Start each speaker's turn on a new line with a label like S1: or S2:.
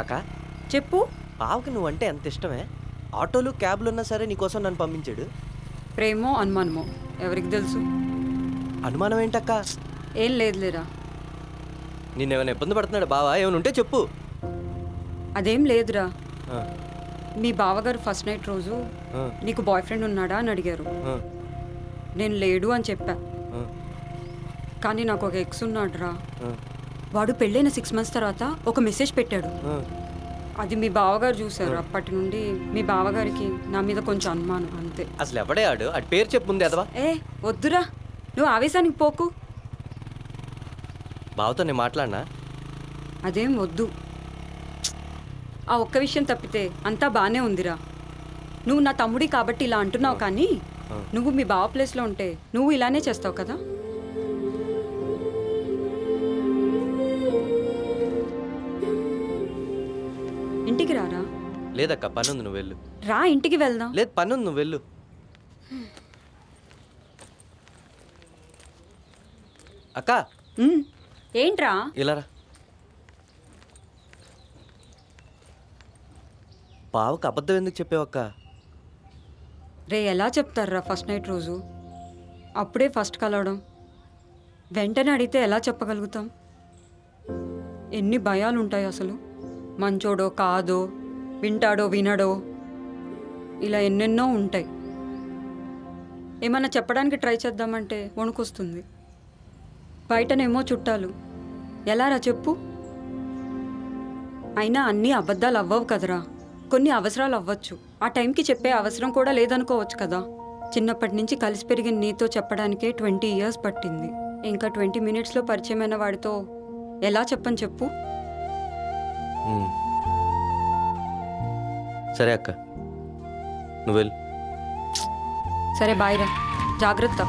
S1: అక్క
S2: చెప్పు.
S1: బావకి నువ్వంటే ఎంత ఇష్టమే, ఆటోలు క్యాబ్లు ఉన్నా సరే నీకోసం నన్ను పంపించాడు.
S2: ప్రేమో అనుమానమో ఎవరికి తెలుసు?
S1: అనుమానం ఏంటక్క?
S2: ఏం లేదులేరా.
S1: నిన్నేమైనా ఇబ్బంది పడుతున్నాడు బావా? ఏమైనా ఉంటే చెప్పు.
S2: అదేం లేదురా.
S1: ఆ,
S2: మీ బావగారు ఫస్ట్ నైట్ రోజు
S1: ఆ,
S2: నీకు బాయ్ ఫ్రెండ్ ఉన్నాడా అని అడిగారు.
S1: ఆ,
S2: నేను లేడు అని చెప్పా.
S1: ఆ,
S2: కానీ నాకు ఒక ఎక్స్ ఉన్నాడురా.
S1: ఆ,
S2: వాడు పెళ్ళైన 6 months తర్వాత ఒక మెసేజ్ పెట్టాడు.
S1: ఆ.
S2: అది మీ బావగారు చూశారు. అప్పటి నుండి మీ బావగారికి నా మీద కొంచెం అనుమానం అంతే.
S1: అసలు ఎవడే ఆడు? అటు పేరు చెప్పు ముందు ఎదవా.
S2: ఏ వద్దురా, నువ్వు ఆవేశానికి పోకు.
S1: బావతో నేను మాట్లాడినా?
S2: అదేం వద్దు. ఆ ఒక్క విషయం తప్పితే అంతా బాగానే ఉందిరా. నువ్వు నా తమ్ముడి కాబట్టి ఇలా అంటున్నావు, కానీ నువ్వు మీ బావ ప్లేస్లో ఉంటే నువ్వు ఇలానే చేస్తావు కదా. ఇంటికి రారా.
S1: లేదక్క, పనుంది, నువ్వు వెళ్ళు.
S2: రా, ఇంటికి వెళ్దాం.
S1: లేదు, పనుంది, నువ్వు వెళ్ళు. అక్క
S2: ఏంట్రా?
S1: ఇలా రా. బావకు అబద్ధం ఎందుకు చెప్పావక్క?
S2: రే, ఎలా చెప్తారా ఫస్ట్ నైట్ రోజు? అప్పుడే ఫస్ట్ కలవడం, వెంటనే అడిగితే ఎలా చెప్పగలుగుతాం? ఎన్ని భయాలు ఉంటాయి అసలు. మంచోడో కాదో, వింటాడో వినడో, ఇలా ఎన్నెన్నో ఉంటాయి. ఏమన్నా చెప్పడానికి ట్రై చేద్దామంటే వణుకొస్తుంది. బయటనేమో చుట్టాలు. ఎలారా చెప్పు? అయినా అన్నీ అబద్ధాలు అవ్వవు కదరా. కొన్ని అవసరాలు అవ్వచ్చు. ఆ టైంకి చెప్పే అవసరం కూడా లేదనుకోవచ్చు కదా. చిన్నప్పటి నుంచి కలిసి పెరిగిన నీతో చెప్పడానికే 20 years పట్టింది. ఇంకా 20 minutesలో పరిచయమైన వాడితో ఎలా చెప్పని చెప్పు?
S1: సరే అక్క, నువ్వు వెళ్ళు.
S2: సరే, బాయ్ రా, జాగ్రత్త.